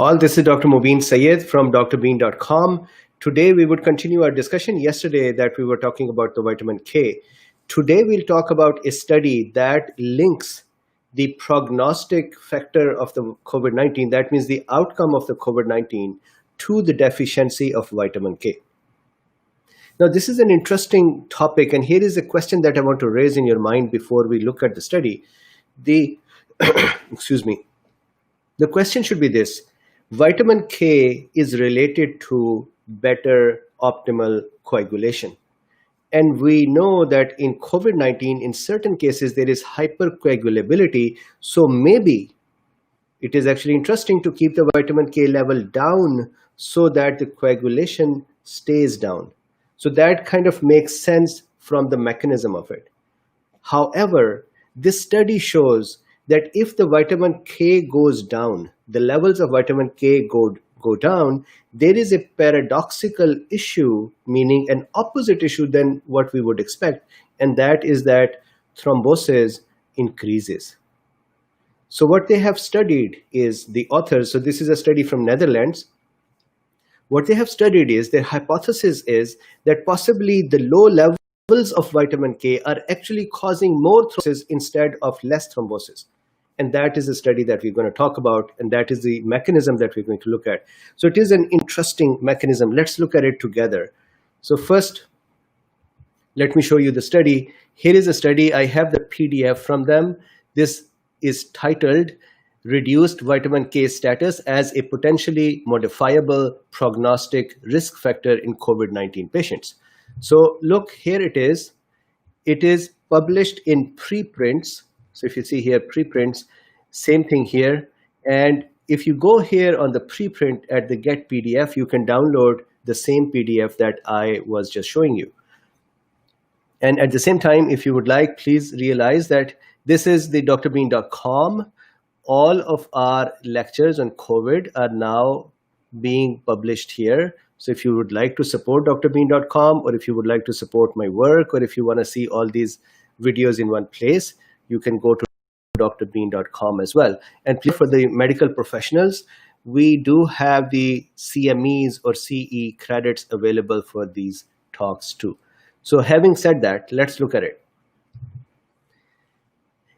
All, this is Dr. Mubin Sayed from Drbeen.com. Today we would continue our discussion yesterday that we were talking about the vitamin K. Today we'll talk about a study that links the prognostic factor of the COVID-19, that means the outcome of the COVID-19, to the deficiency of vitamin K. Now, this is an interesting topic, and here is a question that I want to raise in your mind before we look at the study. Excuse me. The question should be this: vitamin K is related to better optimal coagulation. And we know that in COVID-19, in certain cases, there is hypercoagulability. So maybe it is actually interesting to keep the vitamin K level down so that the coagulation stays down. So that kind of makes sense from the mechanism of it. However, this study shows that if the vitamin K goes down, the levels of vitamin K go down, there is a paradoxical issue, meaning an opposite issue than what we would expect, and that is that thrombosis increases. So what they have studied is the authors, so this is a study from Netherlands. What they have studied is, their hypothesis is that possibly the low levels of vitamin K are actually causing more thrombosis instead of less thrombosis. And that is the study that we're going to talk about, and that is the mechanism that we're going to look at. So it is an interesting mechanism. Let's look at it together. So first, let me show you the study. Here is a study. I have the PDF from them. This is titled Reduced Vitamin K Status as a Potentially Modifiable Prognostic Risk Factor in COVID-19 Patients. So look, here it is. It is published in preprints. So if you see here, preprints, same thing here. And if you go here on the preprint at the Get PDF, you can download the same PDF that I was just showing you. And at the same time, if you would like, please realize that this is the Drbeen.com. All of our lectures on COVID are now being published here. So if you would like to support Drbeen.com, or if you would like to support my work, or if you want to see all these videos in one place, you can go to Drbeen.com as well. And please, for the medical professionals, we do have the CMEs or CE credits available for these talks too. So having said that, let's look at it.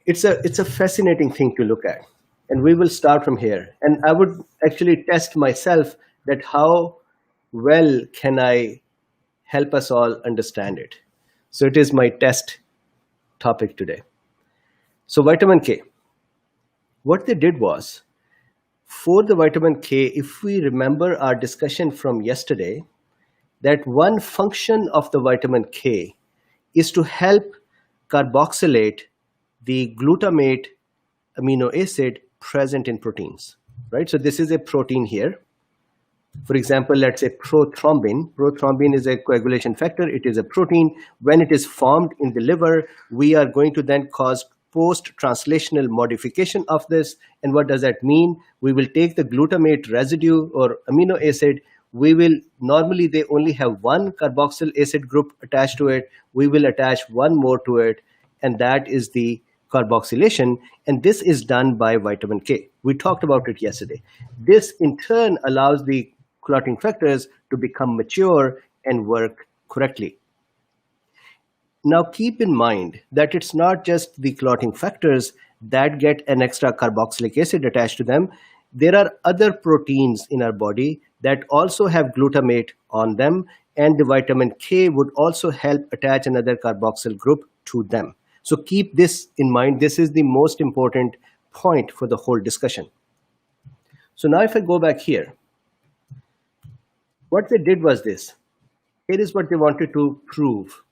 It's a fascinating thing to look at. And we will start from here. And I would actually test myself that how well can I help us all understand it. So it is my test topic today. So vitamin K, what they did was, for the vitamin K, if we remember our discussion from yesterday, that one function of the vitamin K is to help carboxylate the glutamate amino acid present in proteins, right? So this is a protein here. For example, let's say prothrombin. Prothrombin is a coagulation factor. It is a protein. When it is formed in the liver, we are going to then cause post-translational modification of this. And what does that mean? We will take the glutamate residue or amino acid. We will, normally they only have one carboxyl acid group attached to it. We will attach one more to it, and that is the carboxylation. And this is done by vitamin K. We talked about it yesterday. This in turn allows the clotting factors to become mature and work correctly. Now, keep in mind that it's not just the clotting factors that get an extra carboxylic acid attached to them. There are other proteins in our body that also have glutamate on them, and the vitamin K would also help attach another carboxyl group to them. So keep this in mind. This is the most important point for the whole discussion. So now if I go back here, what they did was this. Here is what they wanted to prove.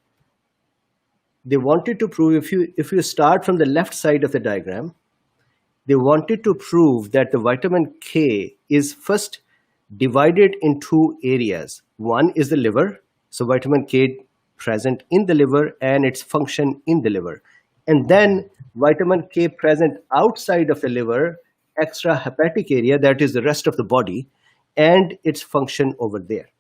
They wanted to prove, if you start from the left side of the diagram, they wanted to prove that the vitamin K is first divided in two areas. One is the liver, so vitamin K present in the liver and its function in the liver. And then vitamin K present outside of the liver, extra hepatic area, that is the rest of the body, and its function over there.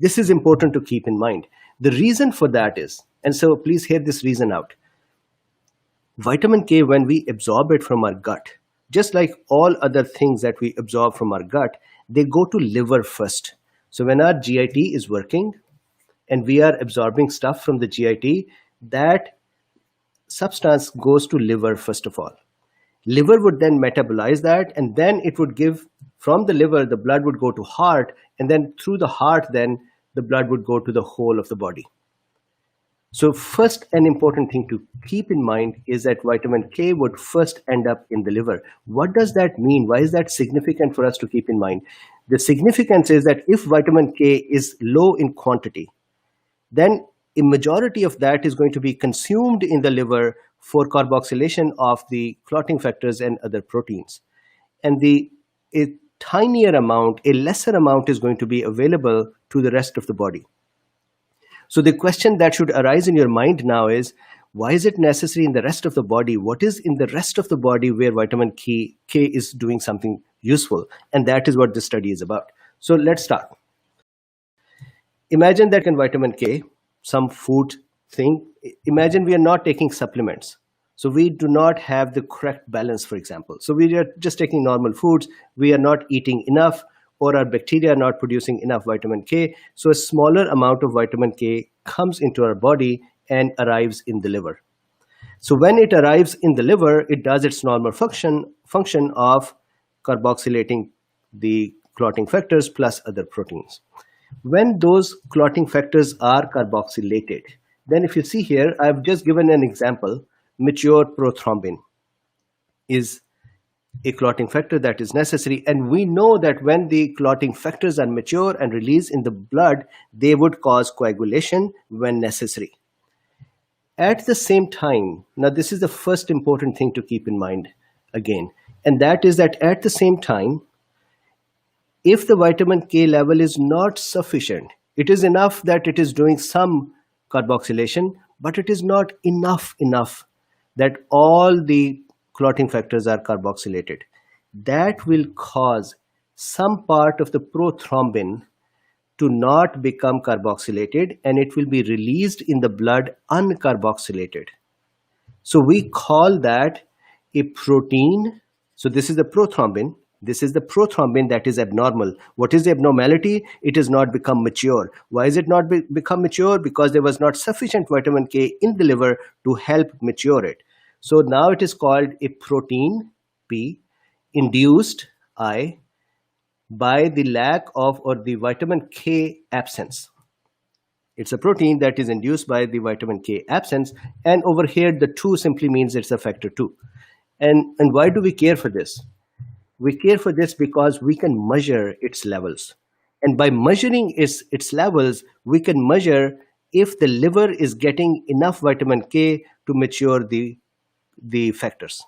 This is important to keep in mind. The reason for that is, and so please hear this reason out. Vitamin K, when we absorb it from our gut, just like all other things that we absorb from our gut, they go to liver first. So when our GIT is working and we are absorbing stuff from the GIT, that substance goes to liver first of all. Liver would then metabolize that, and then it would give, from the liver, the blood would go to heart, and then through the heart, then the blood would go to the whole of the body. So first, an important thing to keep in mind is that vitamin K would first end up in the liver. What does that mean? Why is that significant for us to keep in mind? The significance is that if vitamin K is low in quantity, then a majority of that is going to be consumed in the liver for carboxylation of the clotting factors and other proteins. And a tinier amount, a lesser amount is going to be available to the rest of the body. So the question that should arise in your mind now is, why is it necessary in the rest of the body? What is in the rest of the body where vitamin K is doing something useful? And that is what this study is about. So let's start. Imagine that in vitamin K, some food thing, imagine we are not taking supplements. So we do not have the correct balance, for example. So we are just taking normal foods. We are not eating enough, or our bacteria are not producing enough vitamin K. So a smaller amount of vitamin K comes into our body and arrives in the liver. So when it arrives in the liver, it does its normal function of carboxylating the clotting factors plus other proteins. When those clotting factors are carboxylated, then if you see here, I've just given an example. Mature prothrombin is a clotting factor that is necessary. And we know that when the clotting factors are mature and released in the blood, they would cause coagulation when necessary. At the same time, now this is the first important thing to keep in mind again, and that is that at the same time, if the vitamin K level is not sufficient, it is enough that it is doing some carboxylation, but it is not enough that all the clotting factors are carboxylated. That will cause some part of the prothrombin to not become carboxylated, and it will be released in the blood uncarboxylated. So we call that a protein. So this is the prothrombin. This is the prothrombin that is abnormal. What is the abnormality? It has not become mature. Why is it not become mature? Because there was not sufficient vitamin K in the liver to help mature it. So now it is called a protein P, induced I, by the lack of or the vitamin K absence. It's a protein that is induced by the vitamin K absence. And over here, the 2 simply means it's a factor 2. And why do we care for this? We care for this because we can measure its levels. And by measuring its levels, we can measure if the liver is getting enough vitamin K to mature the factors.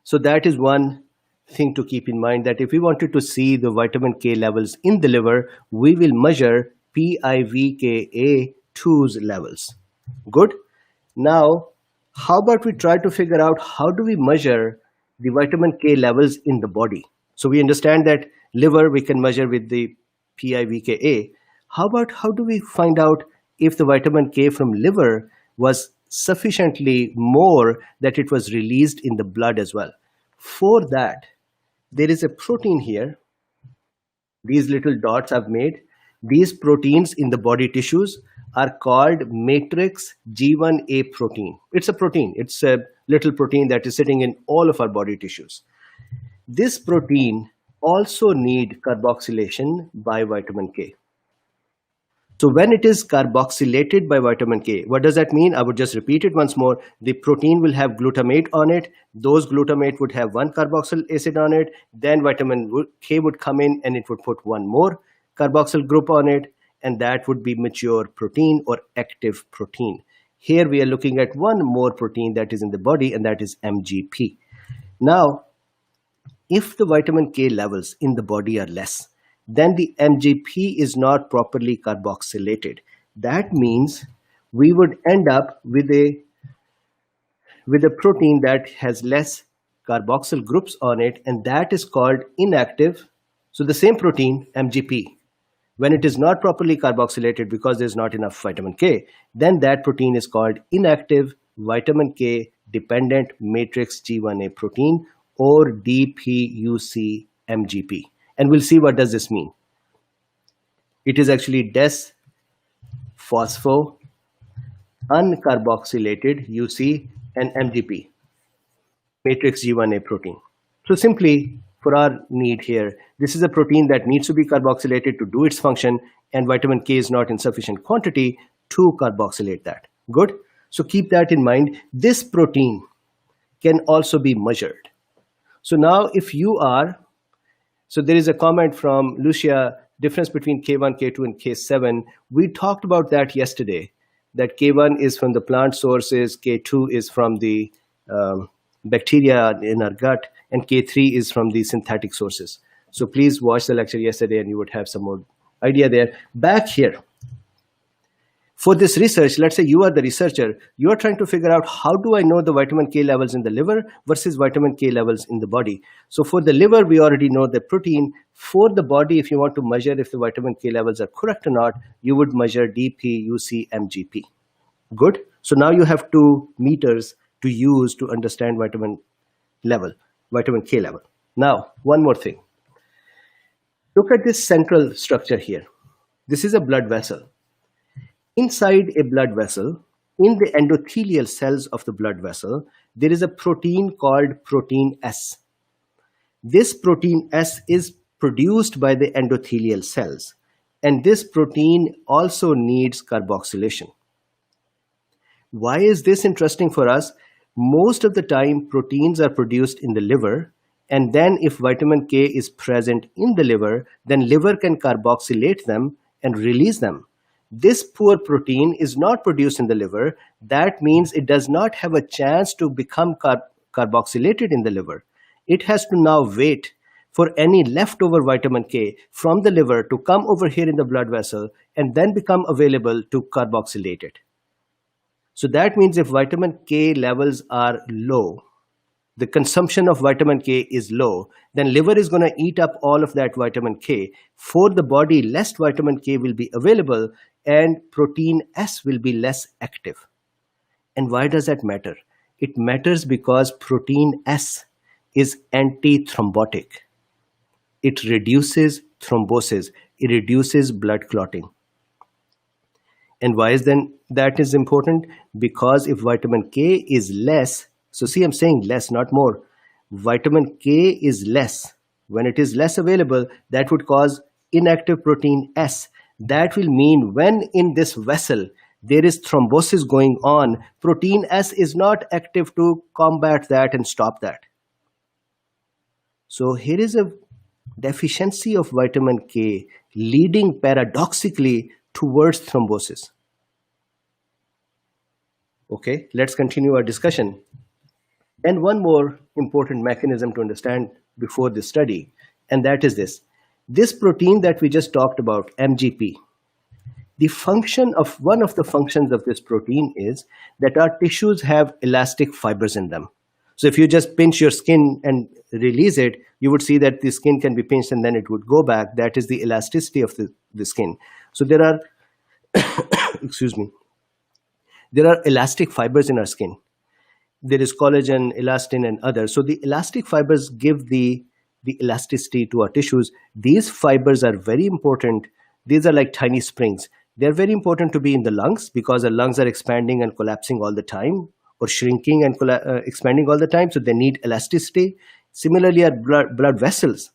So that is one thing to keep in mind, that if we wanted to see the vitamin K levels in the liver, we will measure PIVKA-II's levels. Good. Now, how about we try to figure out how do we measure the vitamin K levels in the body? So we understand that liver we can measure with the PIVKA. How do we find out if the vitamin K from liver was sufficiently more that it was released in the blood as well? For that, there is a protein here. These little dots I've made. These proteins in the body tissues are called matrix G1A protein. It's a protein. It's a little protein that is sitting in all of our body tissues. This protein also needs carboxylation by vitamin K. So when it is carboxylated by vitamin K, what does that mean? I would just repeat it once more. The protein will have glutamate on it. Those glutamate would have one carboxyl acid on it. Then vitamin K would come in and it would put one more carboxyl group on it. And that would be mature protein or active protein. Here we are looking at one more protein that is in the body, and that is MGP. Now, if the vitamin K levels in the body are less, then the MGP is not properly carboxylated. That means we would end up with a protein that has less carboxyl groups on it, and that is called inactive. So the same protein, MGP, when it is not properly carboxylated because there's not enough vitamin K, then that protein is called inactive vitamin K dependent matrix G1A protein, or dp-ucMGP. And we'll see what does this mean. It is actually des phospho uncarboxylated UC and MGP, matrix G1A protein. So simply for our need here, this is a protein that needs to be carboxylated to do its function, and vitamin K is not in sufficient quantity to carboxylate that. Good. So keep that in mind. This protein can also be measured. So now if you are, so there is a comment from Lucia, difference between K1, K2 and K7. We talked about that yesterday, that K1 is from the plant sources, K2 is from the bacteria in our gut, and K3 is from the synthetic sources. So please watch the lecture yesterday and you would have some more idea there. Back here, for this research, let's say you are the researcher, you are trying to figure out how do I know the vitamin K levels in the liver versus vitamin K levels in the body. So for the liver, we already know the protein. For the body, if you want to measure if the vitamin K levels are correct or not, you would measure dp-ucMGP. Good. So now you have 2 meters to use to understand vitamin K level. Now, one more thing. Look at this central structure here. This is a blood vessel. Inside a blood vessel, in the endothelial cells of the blood vessel, there is a protein called protein S. This protein S is produced by the endothelial cells, and this protein also needs carboxylation. Why is this interesting for us? Most of the time, proteins are produced in the liver, and then if vitamin K is present in the liver, then liver can carboxylate them and release them. This poor protein is not produced in the liver. That means it does not have a chance to become carboxylated in the liver. It has to now wait for any leftover vitamin K from the liver to come over here in the blood vessel and then become available to carboxylate it. So that means if vitamin K levels are low, the consumption of vitamin K is low, then liver is going to eat up all of that vitamin K. For the body, less vitamin K will be available and protein S will be less active. And why does that matter? It matters because protein S is antithrombotic. It reduces thrombosis. It reduces blood clotting. And why is then that is important? Because if vitamin K is less, so see, I'm saying less, not more. Vitamin K is less. When it is less available, that would cause inactive protein S. That will mean when in this vessel there is thrombosis going on, protein S is not active to combat that and stop that. So here is a deficiency of vitamin K leading paradoxically towards thrombosis. Okay, let's continue our discussion. And one more important mechanism to understand before this study, and that is this. This protein that we just talked about, MGP, one of the functions of this protein is that our tissues have elastic fibers in them. So if you just pinch your skin and release it, you would see that the skin can be pinched and then it would go back. That is the elasticity of the skin. So there are, excuse me, there are elastic fibers in our skin. There is collagen, elastin, and others. So the elastic fibers give the elasticity to our tissues. These fibers are very important. These are like tiny springs. They're very important to be in the lungs because our lungs are expanding and collapsing all the time, or shrinking and expanding all the time. So they need elasticity. Similarly, our blood vessels,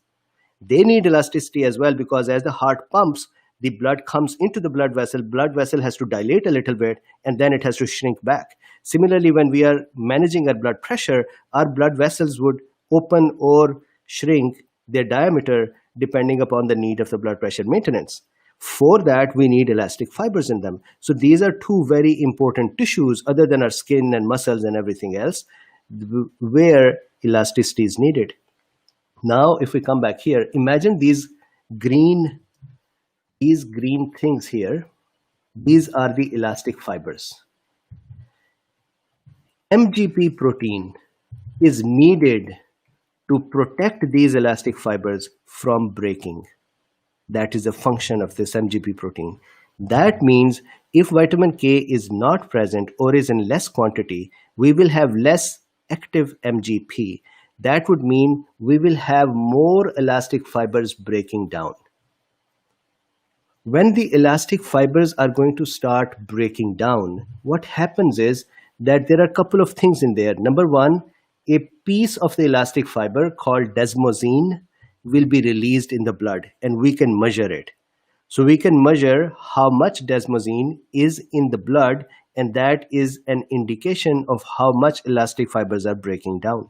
they need elasticity as well because as the heart pumps, the blood comes into the blood vessel has to dilate a little bit and then it has to shrink back. Similarly, when we are managing our blood pressure, our blood vessels would open or shrink their diameter depending upon the need of the blood pressure maintenance. For that, we need elastic fibers in them. So these are 2 very important tissues other than our skin and muscles and everything else where elasticity is needed. Now, if we come back here, imagine these green things here. These are the elastic fibers. MGP protein is needed to protect these elastic fibers from breaking. That is a function of this MGP protein. That means if vitamin K is not present or is in less quantity, we will have less active MGP. that would mean we will have more elastic fibers breaking down. When the elastic fibers are going to start breaking down, what happens is that there are a couple of things in there. Number one, a piece of the elastic fiber called desmosine will be released in the blood, and we can measure it. So we can measure how much desmosine is in the blood, and that is an indication of how much elastic fibers are breaking down.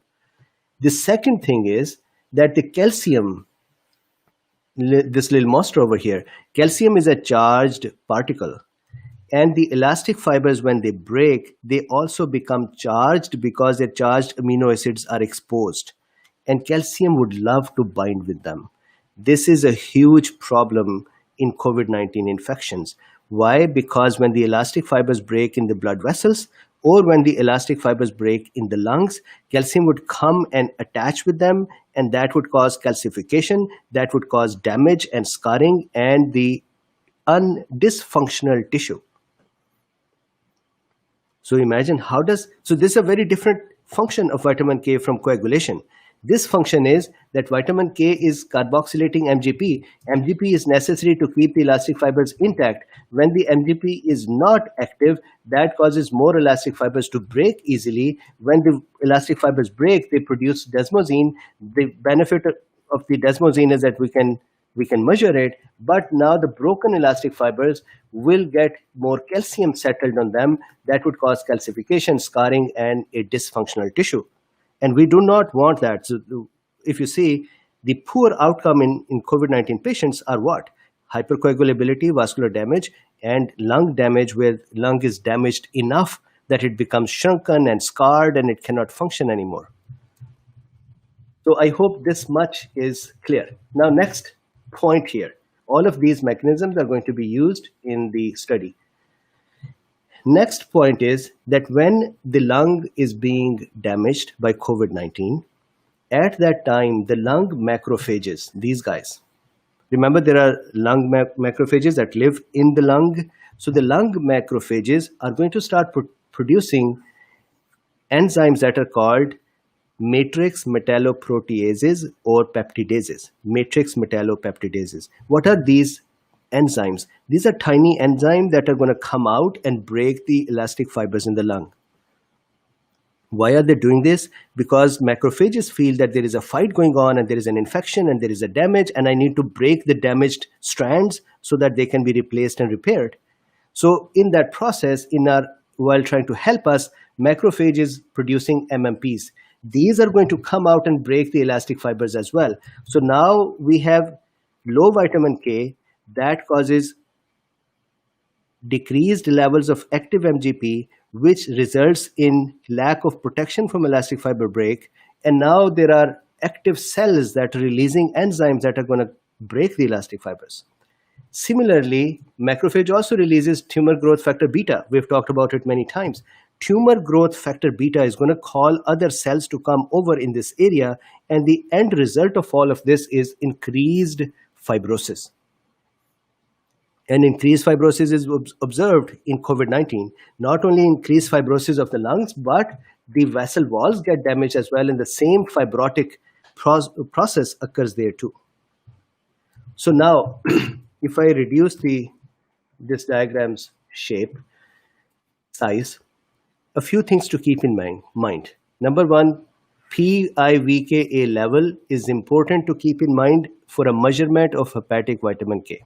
The second thing is that the calcium, this little monster over here, calcium is a charged particle. And the elastic fibers, when they break, they also become charged because their charged amino acids are exposed. And calcium would love to bind with them. This is a huge problem in COVID-19 infections. Why? Because when the elastic fibers break in the blood vessels, or when the elastic fibers break in the lungs, calcium would come and attach with them, and that would cause calcification, that would cause damage and scarring and the dysfunctional tissue. So imagine so this is a very different function of vitamin K from coagulation. This function is that vitamin K is carboxylating MGP. MGP is necessary to keep the elastic fibers intact. When the MGP is not active, that causes more elastic fibers to break easily. When the elastic fibers break, they produce desmosine. The benefit of the desmosine is that we can measure it, but now the broken elastic fibers will get more calcium settled on them. That would cause calcification, scarring, and a dysfunctional tissue. And we do not want that. So if you see, the poor outcome in COVID-19 patients are what? Hypercoagulability, vascular damage, and lung damage, where lung is damaged enough that it becomes shrunken and scarred and it cannot function anymore. So I hope this much is clear. Now, next point here. All of these mechanisms are going to be used in the study. Next point is that when the lung is being damaged by COVID-19, at that time, the lung macrophages, these guys, remember there are lung macrophages that live in the lung. So the lung macrophages are going to start producing enzymes that are called matrix metalloproteases or peptidases. Matrix metallopeptidases. What are these enzymes? These are tiny enzymes that are going to come out and break the elastic fibers in the lung. Why are they doing this? Because macrophages feel that there is a fight going on and there is an infection and there is a damage, and I need to break the damaged strands so that they can be replaced and repaired. So in that process, while trying to help us, macrophages producing MMPs. These are going to come out and break the elastic fibers as well. So now we have low vitamin K that causes decreased levels of active MGP, which results in lack of protection from elastic fiber break. And now there are active cells that are releasing enzymes that are going to break the elastic fibers. Similarly, macrophage also releases tumor growth factor beta. We've talked about it many times. Tumor growth factor beta is going to call other cells to come over in this area, and the end result of all of this is increased fibrosis. And increased fibrosis is observed in COVID-19. Not only increased fibrosis of the lungs, but the vessel walls get damaged as well, and the same fibrotic process occurs there too. So now, if I reduce this diagram's shape, size, a few things to keep in mind. Number one, PIVKA level is important to keep in mind for a measurement of hepatic vitamin K.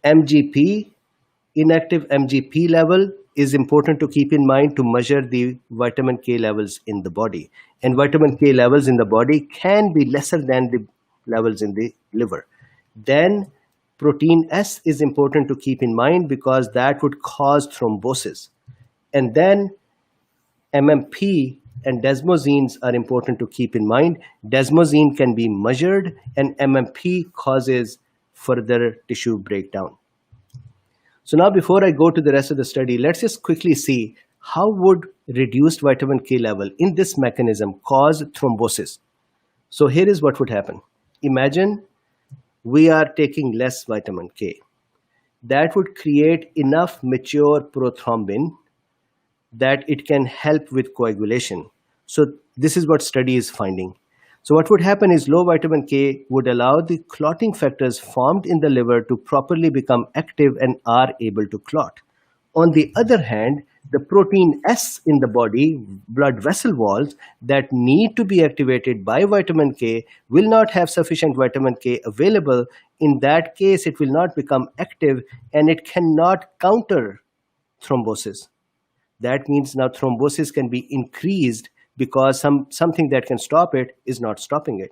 MGP, inactive MGP level, is important to keep in mind to measure the vitamin K levels in the body. And vitamin K levels in the body can be lesser than the levels in the liver. Then protein S is important to keep in mind because that would cause thrombosis. And then MMP and desmosines are important to keep in mind. Desmosine can be measured, and MMP causes further tissue breakdown. So now before I go to the rest of the study, let's just quickly see how would reduced vitamin K level in this mechanism cause thrombosis. So here is what would happen. Imagine we are taking less vitamin K. That would create enough mature prothrombin that it can help with coagulation. So this is what study is finding. So what would happen is low vitamin K would allow the clotting factors formed in the liver to properly become active and are able to clot. On the other hand, the protein S in the body, blood vessel walls, that need to be activated by vitamin K will not have sufficient vitamin K available. In that case, it will not become active and it cannot counter thrombosis. That means now thrombosis can be increased because something that can stop it is not stopping it.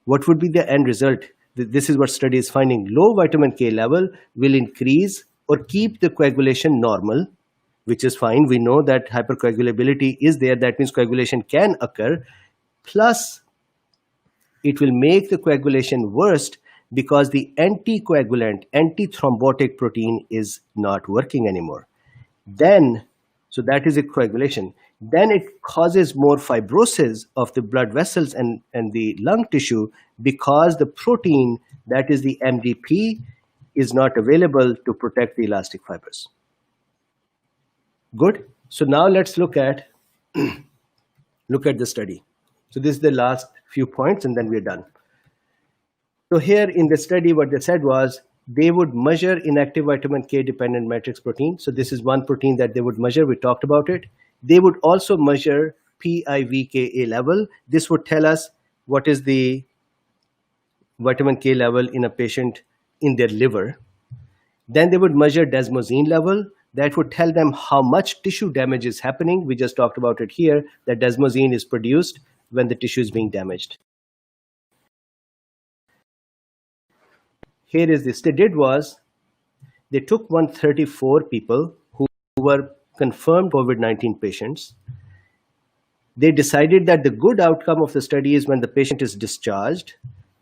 What would be the end result? This is what study is finding. Low vitamin K level will increase or keep the coagulation normal, which is fine. We know that hypercoagulability is there. That means coagulation can occur. Plus, it will make the coagulation worse because the anticoagulant, antithrombotic protein is not working anymore. Then, so that is a coagulation. Then it causes more fibrosis of the blood vessels and the lung tissue because the protein, that is the MGP, is not available to protect the elastic fibers. Good. So now let's look at the study. So this is the last few points and then we're done. So here in the study, what they said was they would measure inactive vitamin K dependent matrix protein. So this is one protein that they would measure. We talked about it. They would also measure PIVKA level. This would tell us what is the vitamin K level in a patient in their liver. Then they would measure desmosine level. That would tell them how much tissue damage is happening. We just talked about it here, that desmosine is produced when the tissue is being damaged. Here is this. They did was, they took 134 people who were confirmed COVID-19 patients. They decided that the good outcome of the study is when the patient is discharged.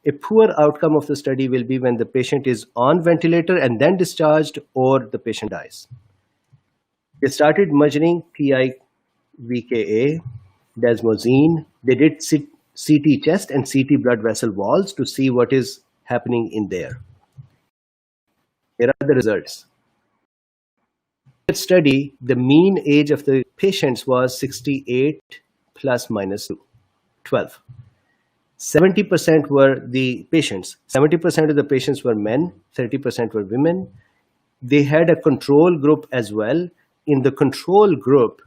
A poor outcome of the study will be when the patient is on ventilator and then discharged or the patient dies. They started measuring PIVKA, desmosine. They did CT chest and CT blood vessel walls to see what is happening in there. Here are the results. In the study, the mean age of the patients was 68 plus minus 12. 70% were the patients. 70% of the patients were men, 30% were women. They had a control group as well. In the control group,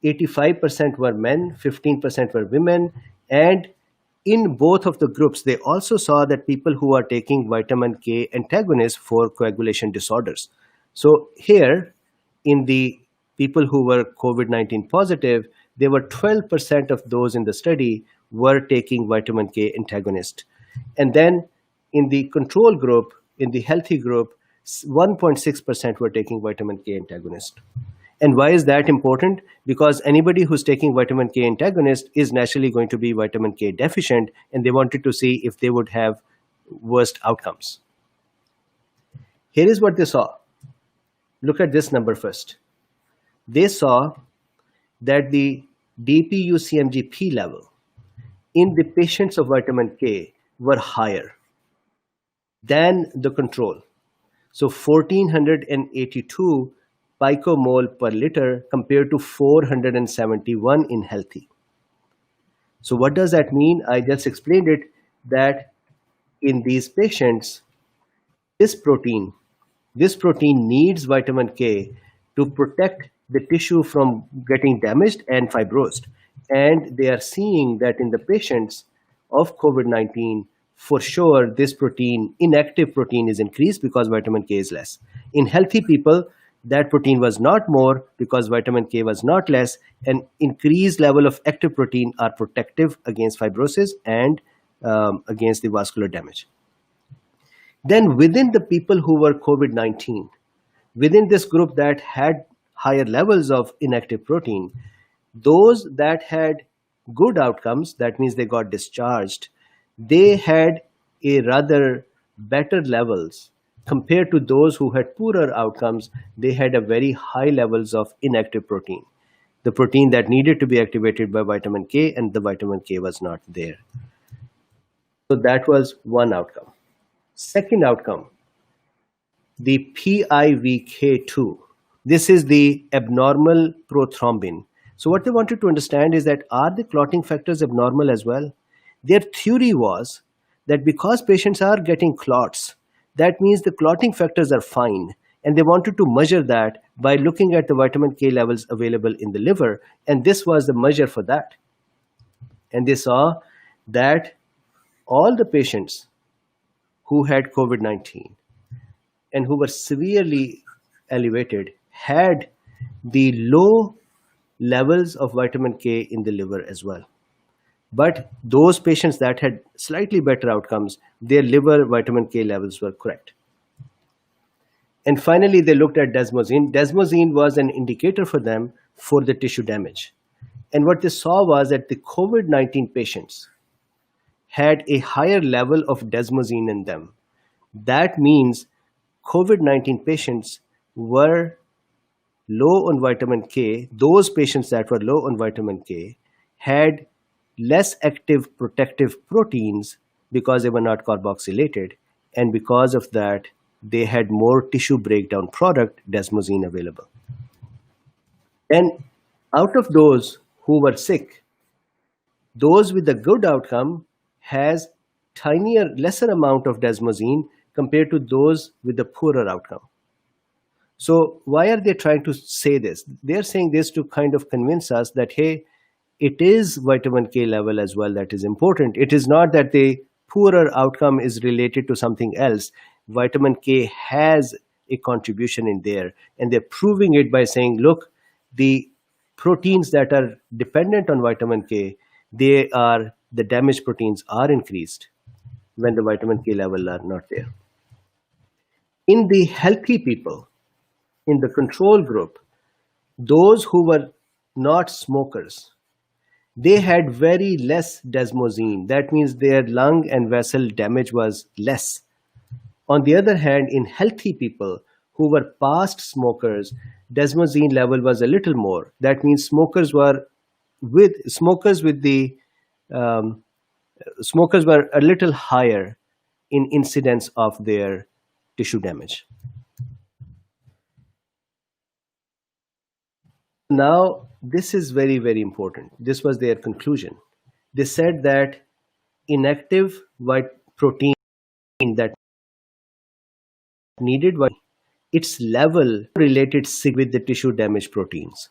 85% were men, 15% were women. And in both of the groups, they also saw that people who are taking vitamin K antagonists for coagulation disorders. So here, in the people who were COVID-19 positive, there were 12% of those in the study were taking vitamin K antagonist. And then in the control group, in the healthy group, 1.6% were taking vitamin K antagonist. And why is that important? Because anybody who's taking vitamin K antagonist is naturally going to be vitamin K deficient, and they wanted to see if they would have worst outcomes. Here is what they saw. Look at this number first. They saw that the dp-ucMGP level in the patients of vitamin K were higher than the control. So 1482 picomole per liter compared to 471 in healthy. So what does that mean? I just explained it, that in these patients, this protein needs vitamin K to protect the tissue from getting damaged and fibrosed. And they are seeing that in the patients of COVID-19, for sure, this protein, inactive protein, is increased because vitamin K is less. In healthy people, that protein was not more because vitamin K was not less, and increased level of active protein are protective against fibrosis and against the vascular damage. Then within the people who were COVID-19, within this group that had higher levels of inactive protein, those that had good outcomes, that means they got discharged, they had a rather better levels compared to those who had poorer outcomes. They had a very high levels of inactive protein, the protein that needed to be activated by vitamin K, and the vitamin K was not there. So that was one outcome. Second outcome, the PIVKA-II. This is the abnormal prothrombin. So what they wanted to understand is that, are the clotting factors abnormal as well? Their theory was that because patients are getting clots, that means the clotting factors are fine. And they wanted to measure that by looking at the vitamin K levels available in the liver. And this was the measure for that. And they saw that all the patients who had COVID-19 and who were severely elevated had the low levels of vitamin K in the liver as well. But those patients that had slightly better outcomes, their liver vitamin K levels were correct. And finally, they looked at desmosine. Desmosine was an indicator for them for the tissue damage. And what they saw was that the COVID-19 patients had a higher level of desmosine in them. That means COVID-19 patients were low on vitamin K. Those patients that were low on vitamin K had less active protective proteins because they were not carboxylated. And because of that, they had more tissue breakdown product, desmosine, available. And out of those who were sick, those with a good outcome has tinier, lesser amount of desmosine compared to those with a poorer outcome. So why are they trying to say this? They're saying this to kind of convince us that, hey, it is vitamin K level as well that is important. It is not that the poorer outcome is related to something else. Vitamin K has a contribution in there, and they're proving it by saying, look, the proteins that are dependent on vitamin K, the damaged proteins are increased when the vitamin K level are not there. In the healthy people, in the control group, those who were not smokers, they had very less desmosine. That means their lung and vessel damage was less. On the other hand, in healthy people who were past smokers, desmosine level was a little more. That means smokers were a little higher in incidence of their tissue damage. Now, this is very, very important. This was their conclusion. They said that inactive white protein that needed, its level related with the tissue damage proteins.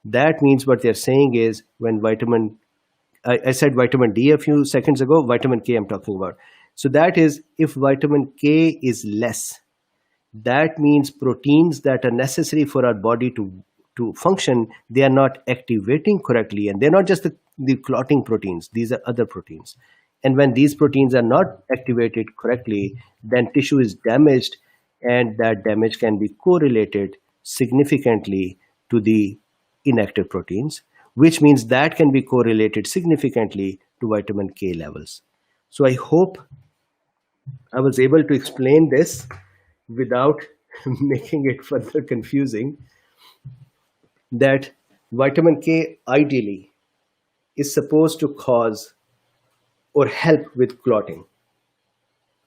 That means what they're saying is when I said vitamin D a few seconds ago, vitamin K I'm talking about. So that is, if vitamin K is less, that means proteins that are necessary for our body to function, they are not activating correctly. And they're not just the clotting proteins, these are other proteins. And when these proteins are not activated correctly, then tissue is damaged, and that damage can be correlated significantly to the inactive proteins, which means that can be correlated significantly to vitamin K levels. So I hope I was able to explain this without making it further confusing, that vitamin K ideally is supposed to cause or help with clotting.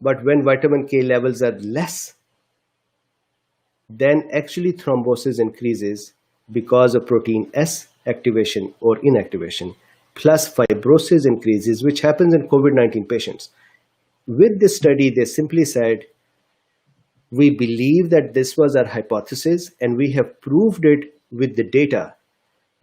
But when vitamin K levels are less, then actually thrombosis increases because of protein S activation or inactivation, plus fibrosis increases, which happens in COVID-19 patients. With this study, they simply said, we believe that this was our hypothesis and we have proved it with the data.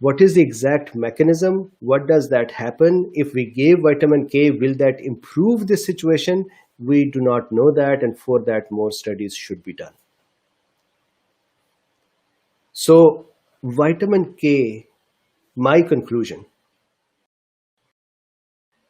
What is the exact mechanism? What does that happen? If we gave vitamin K, will that improve the situation? We do not know that, and for that, more studies should be done. So, vitamin K, my conclusion,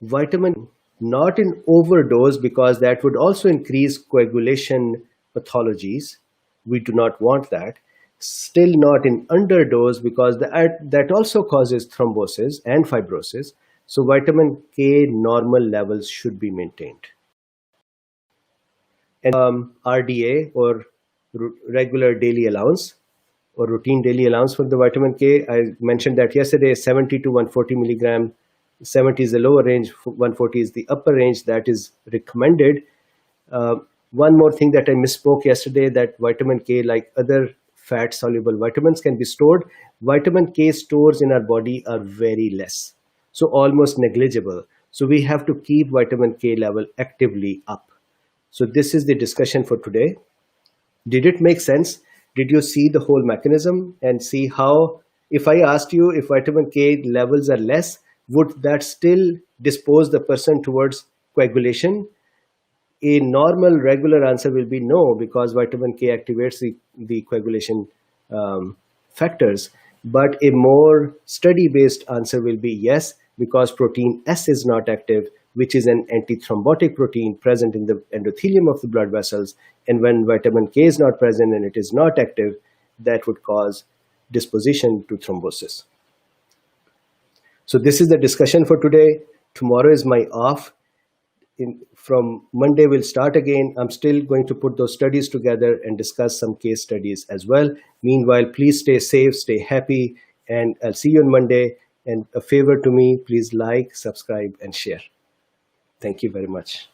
vitamin not in overdose, because that would also increase coagulation pathologies. We do not want that. Still not in underdose, because that also causes thrombosis and fibrosis. So vitamin K normal levels should be maintained. And RDA, or regular daily allowance or routine daily allowance for the vitamin K, I mentioned that yesterday, 70 to 140 milligram. 70 is the lower range, 140 is the upper range that is recommended. One more thing that I misspoke yesterday, that vitamin K, like other fat-soluble vitamins can be stored. Vitamin K stores in our body are very less, so almost negligible. So we have to keep vitamin K level actively up. So this is the discussion for today. Did it make sense? Did you see the whole mechanism and see how, if I asked you if vitamin K levels are less, would that still dispose the person towards coagulation? A normal, regular answer will be no, because vitamin K activates the coagulation factors. But a more study-based answer will be yes, because protein S is not active, which is an antithrombotic protein present in the endothelium of the blood vessels. And when vitamin K is not present and it is not active, that would cause disposition to thrombosis. So this is the discussion for today. Tomorrow is my off. From Monday, we'll start again. I'm still going to put those studies together and discuss some case studies as well. Meanwhile, please stay safe, stay happy, and I'll see you on Monday. And a favor to me, please like, subscribe, and share. Thank you very much.